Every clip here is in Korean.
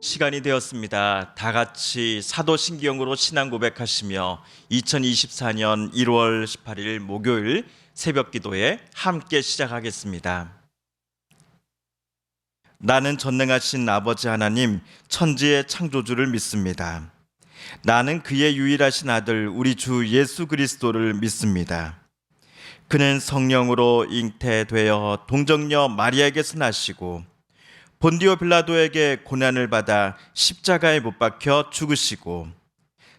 시간이 되었습니다. 다 같이 사도신경으로 신앙 고백하시며 2024년 1월 18일 목요일 새벽 기도에 함께 시작하겠습니다. 나는 전능하신 아버지 하나님 천지의 창조주를 믿습니다. 나는 그의 유일하신 아들 우리 주 예수 그리스도를 믿습니다. 그는 성령으로 잉태되어 동정녀 마리아에게서 나시고 본디오 빌라도에게 고난을 받아 십자가에 못 박혀 죽으시고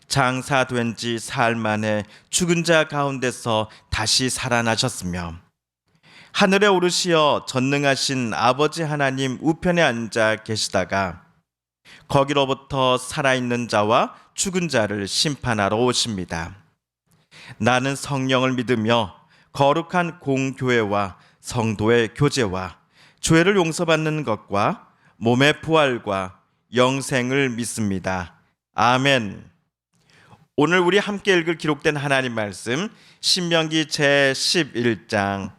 장사된 지 사흘 만에 죽은 자 가운데서 다시 살아나셨으며 하늘에 오르시어 전능하신 아버지 하나님 우편에 앉아 계시다가 거기로부터 살아있는 자와 죽은 자를 심판하러 오십니다. 나는 성령을 믿으며 거룩한 공교회와 성도의 교제와 죄를 용서받는 것과 몸의 부활과 영생을 믿습니다. 아멘. 오늘 우리 함께 읽을 기록된 하나님 말씀 신명기 제11장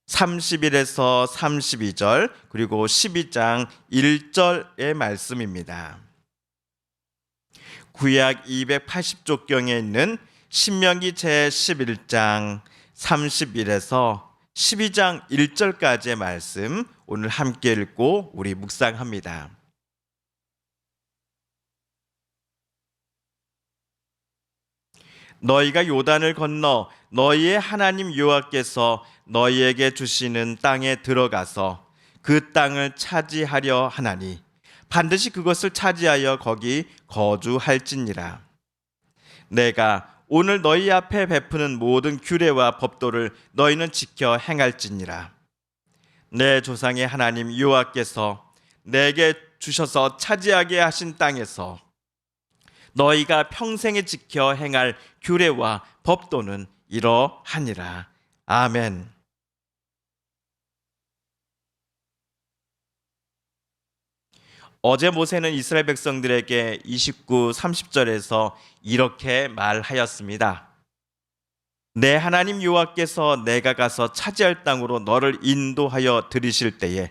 31에서 32절 그리고 12장 1절의 말씀입니다. 구약 280쪽경에 있는 신명기 제11장 31에서 12장 1절까지의 말씀 오늘 함께 읽고 우리 묵상합니다. 너희가 요단을 건너 너희의 하나님 여호와께서 너희에게 주시는 땅에 들어가서 그 땅을 차지하려 하나니 반드시 그것을 차지하여 거기 거주할지니라. 내가 오늘 너희 앞에 베푸는 모든 규례와 법도를 너희는 지켜 행할지니라. 내 조상의 하나님 여호와께서 내게 주셔서 차지하게 하신 땅에서 너희가 평생에 지켜 행할 규례와 법도는 이러하니라. 아멘. 어제 모세는 이스라엘 백성들에게 29, 30절에서 이렇게 말하였습니다. 내 하나님 여호와께서 내가 가서 차지할 땅으로 너를 인도하여 들이실 때에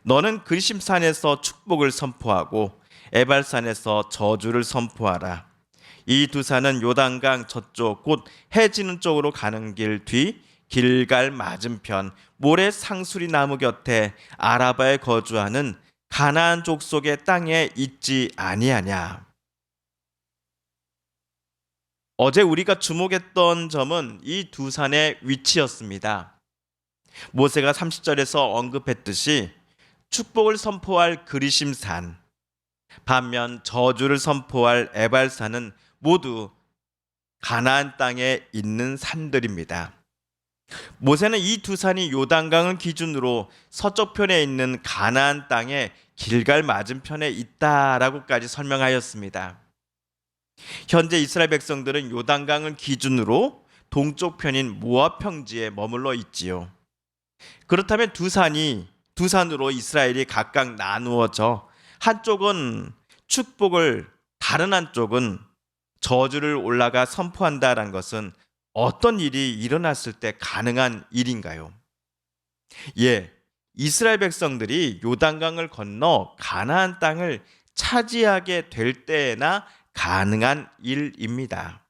너는 그리심산에서 축복을 선포하고 에발산에서 저주를 선포하라. 이 두 산은 요단강 저쪽 곧 해 지는 쪽으로 가는 길 뒤 길갈 맞은편 모래 상수리 나무 곁에 아라바에 거주하는 가나안 족속의 땅에 있지 아니하냐. 어제 우리가 주목했던 점은 이 두 산의 위치였습니다. 모세가 30절에서 언급했듯이 축복을 선포할 그리심산, 반면 저주를 선포할 에발산은 모두 가나안 땅에 있는 산들입니다. 모세는 이 두 산이 요단강을 기준으로 서쪽편에 있는 가나안 땅의 길갈 맞은편에 있다라고까지 설명하였습니다. 현재 이스라엘 백성들은 요단강을 기준으로 동쪽 편인 모압 평지에 머물러 있지요. 그렇다면 두 산으로 이스라엘이 각각 나누어져 한쪽은 축복을 다른 한쪽은 저주를 올라가 선포한다라는 것은 어떤 일이 일어났을 때 가능한 일인가요? 예, 이스라엘 백성들이 요단강을 건너 가나안 땅을 차지하게 될 때에나 가능한 일입니다.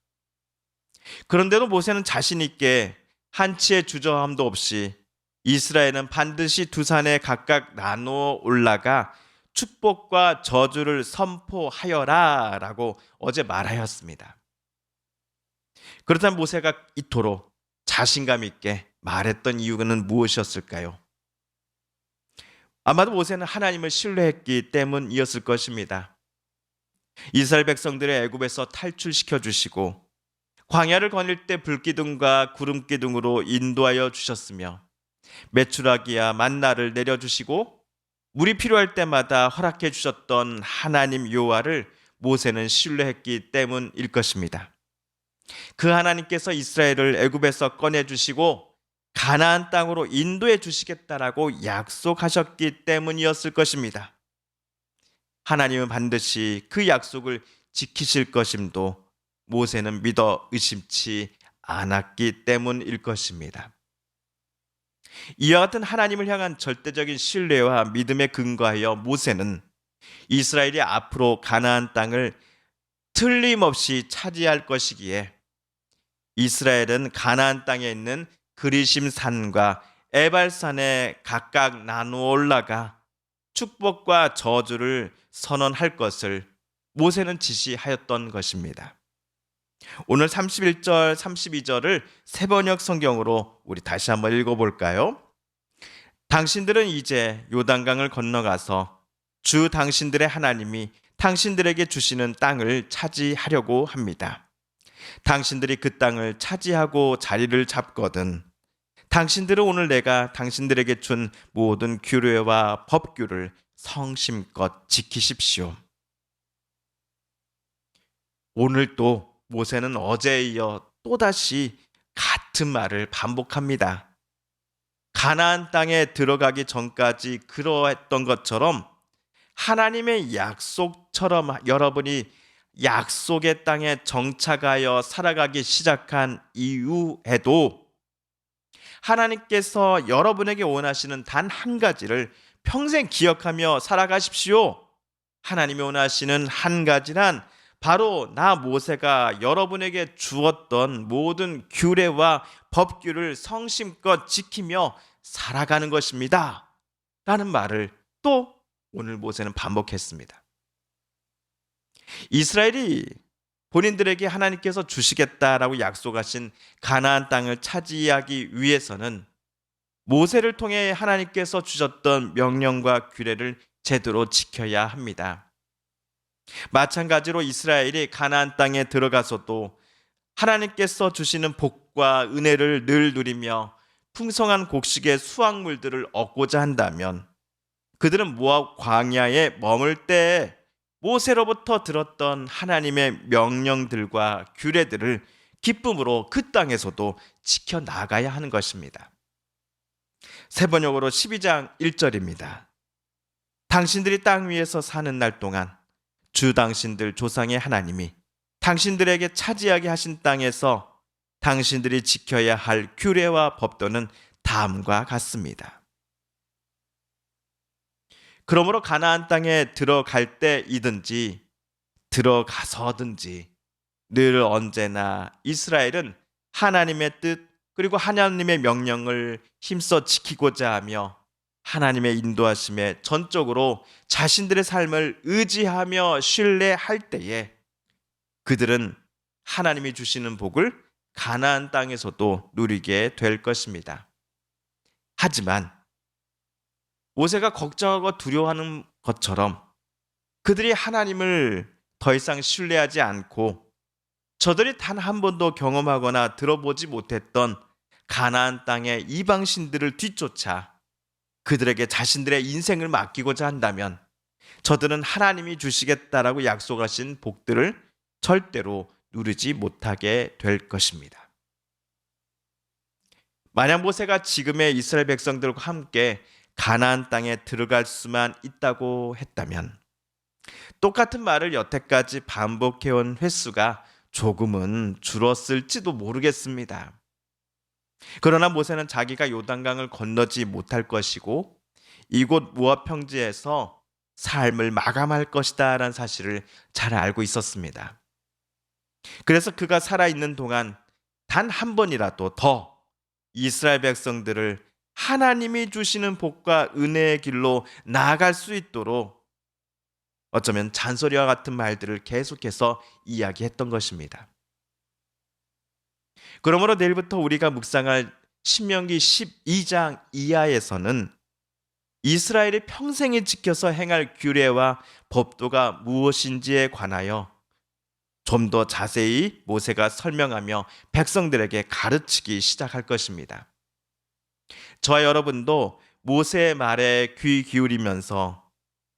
그런데도 모세는 자신 있게 한치의 주저함도 없이 이스라엘은 반드시 두 산에 각각 나누어 올라가 축복과 저주를 선포하여라 라고 어제 말하였습니다. 그렇다면 모세가 이토록 자신감 있게 말했던 이유는 무엇이었을까요? 아마도 모세는 하나님을 신뢰했기 때문이었을 것입니다. 이스라엘 백성들의 애굽에서 탈출시켜 주시고 광야를 거닐 때 불기둥과 구름기둥으로 인도하여 주셨으며 메추라기와 만나를 내려주시고 물이 필요할 때마다 허락해 주셨던 하나님 여호와를 모세는 신뢰했기 때문일 것입니다. 그 하나님께서 이스라엘을 애굽에서 꺼내 주시고 가나안 땅으로 인도해 주시겠다라고 약속하셨기 때문이었을 것입니다. 하나님은 반드시 그 약속을 지키실 것임도 모세는 믿어 의심치 않았기 때문일 것입니다. 이와 같은 하나님을 향한 절대적인 신뢰와 믿음에 근거하여 모세는 이스라엘이 앞으로 가나안 땅을 틀림없이 차지할 것이기에 이스라엘은 가나안 땅에 있는 그리심 산과 에발산에 각각 나누어 올라가 축복과 저주를 선언할 것을 모세는 지시하였던 것입니다. 오늘 31절, 32절을 세번역 성경으로 우리 다시 한번 읽어볼까요? 당신들은 이제 요단강을 건너가서 주 당신들의 하나님이 당신들에게 주시는 땅을 차지하려고 합니다. 당신들이 그 땅을 차지하고 자리를 잡거든 당신들은 오늘 내가 당신들에게 준 모든 규례와 법규를 성심껏 지키십시오. 오늘 또 모세는 어제에 이어 또다시 같은 말을 반복합니다. 가나안 땅에 들어가기 전까지 그러했던 것처럼 하나님의 약속처럼 여러분이 약속의 땅에 정착하여 살아가기 시작한 이후에도 하나님께서 여러분에게 원하시는 단 한 가지를 평생 기억하며 살아가십시오. 하나님이 원하시는 한 가지란 바로 나 모세가 여러분에게 주었던 모든 규례와 법규를 성심껏 지키며 살아가는 것입니다. 라는 말을 또 오늘 모세는 반복했습니다. 이스라엘이 본인들에게 하나님께서 주시겠다라고 약속하신 가나안 땅을 차지하기 위해서는 모세를 통해 하나님께서 주셨던 명령과 규례를 제대로 지켜야 합니다. 마찬가지로 이스라엘이 가나안 땅에 들어가서도 하나님께서 주시는 복과 은혜를 늘 누리며 풍성한 곡식의 수확물들을 얻고자 한다면 그들은 모압 광야에 머물 때에 모세로부터 들었던 하나님의 명령들과 규례들을 기쁨으로 그 땅에서도 지켜나가야 하는 것입니다. 세번역으로 12장 1절입니다. 당신들이 땅 위에서 사는 날 동안 주 당신들 조상의 하나님이 당신들에게 차지하게 하신 땅에서 당신들이 지켜야 할 규례와 법도는 다음과 같습니다. 그러므로 가나안 땅에 들어갈 때이든지 들어가서든지 늘 언제나 이스라엘은 하나님의 뜻 그리고 하나님의 명령을 힘써 지키고자 하며 하나님의 인도하심에 전적으로 자신들의 삶을 의지하며 신뢰할 때에 그들은 하나님이 주시는 복을 가나안 땅에서도 누리게 될 것입니다. 하지만 모세가 걱정하고 두려워하는 것처럼 그들이 하나님을 더 이상 신뢰하지 않고 저들이 단 한 번도 경험하거나 들어보지 못했던 가나안 땅의 이방신들을 뒤쫓아 그들에게 자신들의 인생을 맡기고자 한다면 저들은 하나님이 주시겠다라고 약속하신 복들을 절대로 누리지 못하게 될 것입니다. 만약 모세가 지금의 이스라엘 백성들과 함께 가나안 땅에 들어갈 수만 있다고 했다면 똑같은 말을 여태까지 반복해온 횟수가 조금은 줄었을지도 모르겠습니다. 그러나 모세는 자기가 요단강을 건너지 못할 것이고 이곳 모압 평지에서 삶을 마감할 것이다 라는 사실을 잘 알고 있었습니다. 그래서 그가 살아있는 동안 단 한 번이라도 더 이스라엘 백성들을 하나님이 주시는 복과 은혜의 길로 나아갈 수 있도록 어쩌면 잔소리와 같은 말들을 계속해서 이야기했던 것입니다. 그러므로 내일부터 우리가 묵상할 신명기 12장 이하에서는 이스라엘이 평생에 지켜서 행할 규례와 법도가 무엇인지에 관하여 좀 더 자세히 모세가 설명하며 백성들에게 가르치기 시작할 것입니다. 저와 여러분도 모세의 말에 귀 기울이면서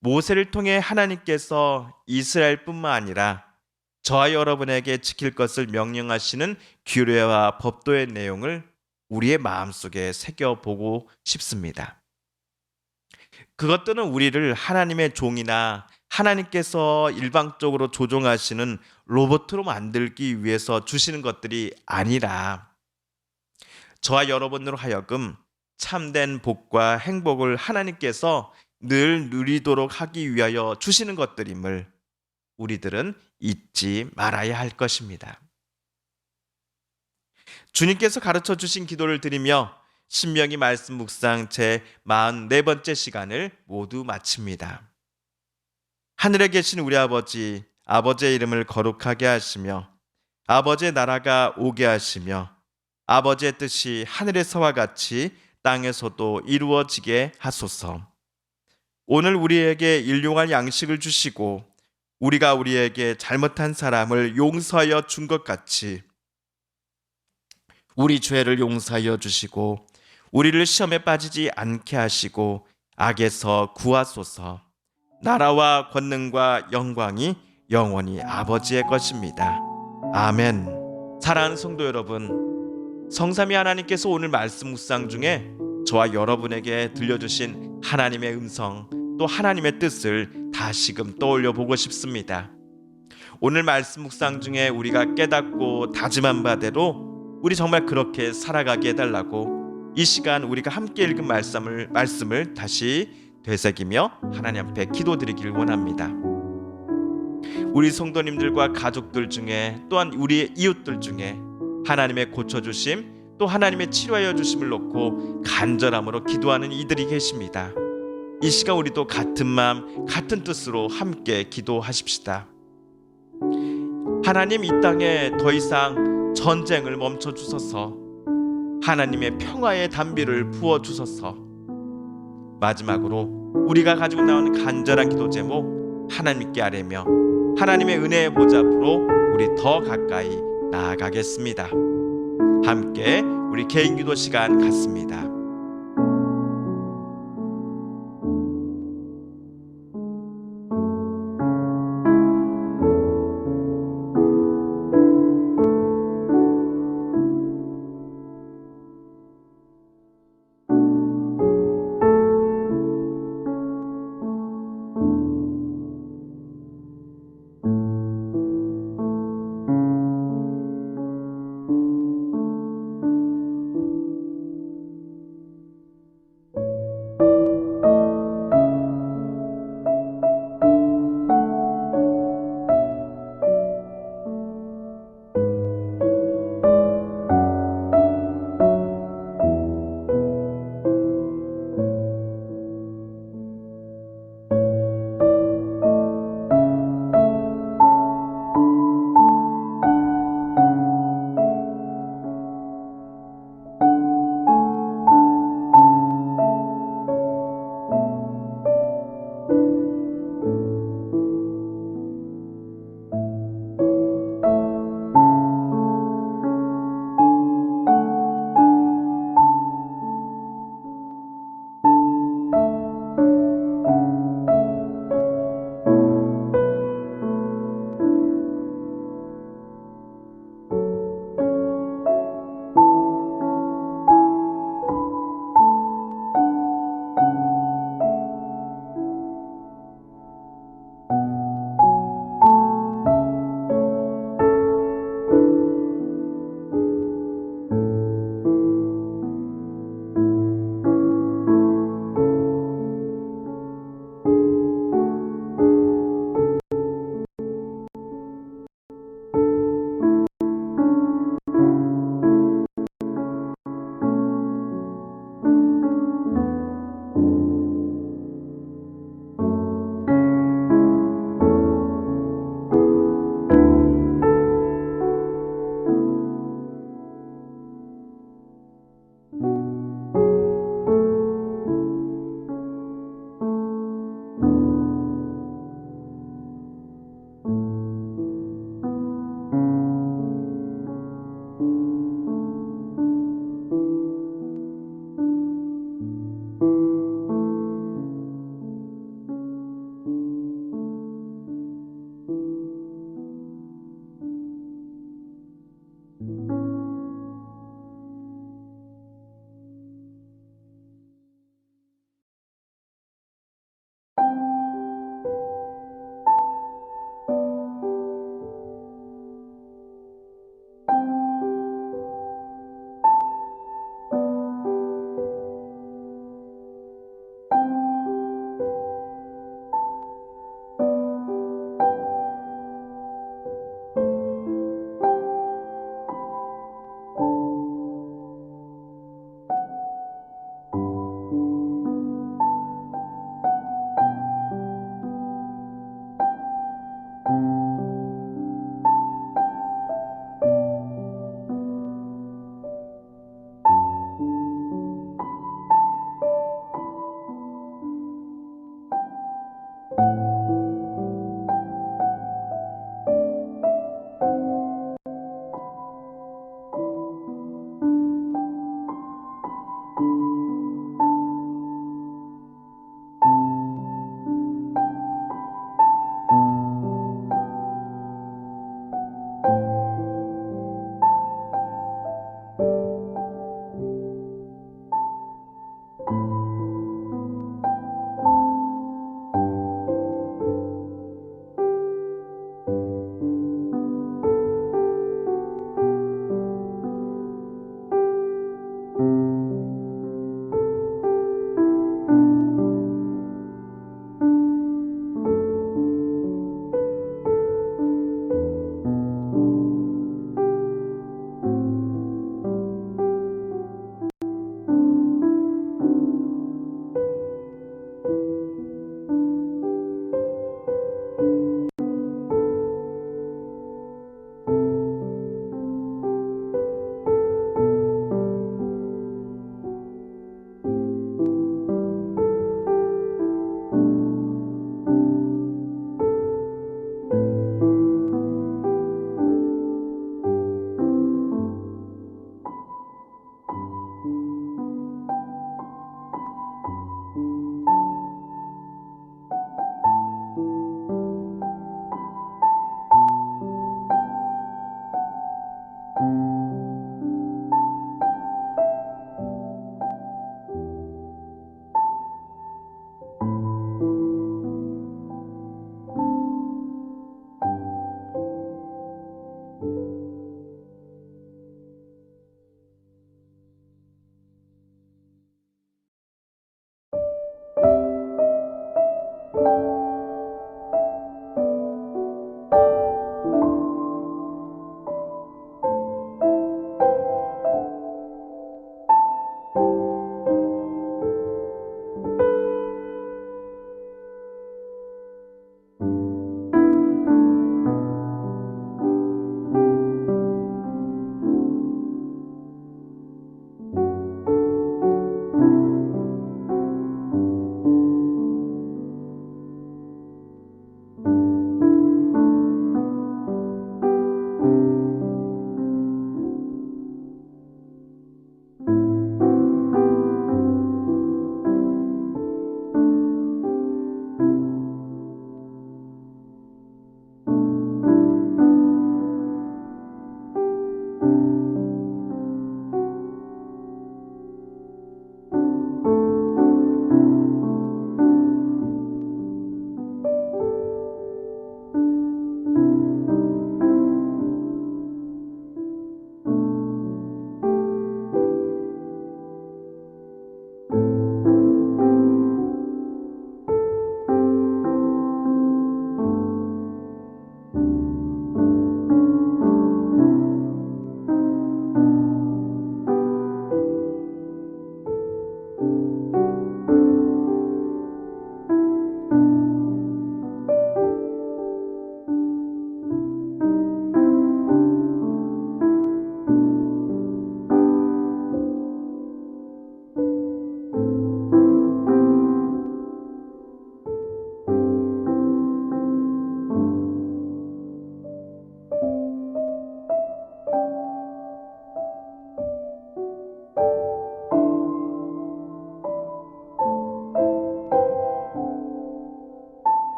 모세를 통해 하나님께서 이스라엘뿐만 아니라 저와 여러분에게 지킬 것을 명령하시는 규례와 법도의 내용을 우리의 마음속에 새겨보고 싶습니다. 그것들은 우리를 하나님의 종이나 하나님께서 일방적으로 조종하시는 로봇으로 만들기 위해서 주시는 것들이 아니라 저와 여러분으로 하여금 참된 복과 행복을 하나님께서 늘 누리도록 하기 위하여 주시는 것들임을 우리들은 잊지 말아야 할 것입니다. 주님께서 가르쳐 주신 기도를 드리며 신명기 말씀 묵상 제 44번째 시간을 모두 마칩니다. 하늘에 계신 우리 아버지, 아버지의 이름을 거룩하게 하시며 아버지의 나라가 오게 하시며 아버지의 뜻이 하늘에서와 같이 땅에서도 이루어지게 하소서. 오늘 우리에게 일용할 양식을 주시고 우리가 우리에게 잘못한 사람을 용서하여 준 것 같이 우리 죄를 용서하여 주시고 우리를 시험에 빠지지 않게 하시고 악에서 구하소서. 나라와 권능과 영광이 영원히 아버지의 것입니다. 아멘. 사랑하는 성도 여러분, 성삼위 하나님께서 오늘 말씀 묵상 중에 저와 여러분에게 들려주신 하나님의 음성, 또 하나님의 뜻을 다시금 떠올려 보고 싶습니다. 오늘 말씀 묵상 중에 우리가 깨닫고 다짐한 바대로 우리 정말 그렇게 살아가게 해달라고 이 시간 우리가 함께 읽은 말씀을 다시 되새기며 하나님 앞에 기도드리길 원합니다. 우리 성도님들과 가족들 중에 또한 우리의 이웃들 중에 하나님의 고쳐주심 또 하나님의 치료하여 주심을 놓고 간절함으로 기도하는 이들이 계십니다. 이 시간 우리도 같은 마음 같은 뜻으로 함께 기도하십시다. 하나님, 이 땅에 더 이상 전쟁을 멈춰 주소서. 하나님의 평화의 단비를 부어 주소서. 마지막으로 우리가 가지고 나오는 간절한 기도 제목 하나님께 아뢰며 하나님의 은혜의 보좌 앞으로 우리 더 가까이 나아가겠습니다. 함께 우리 개인 기도 시간 갖습니다.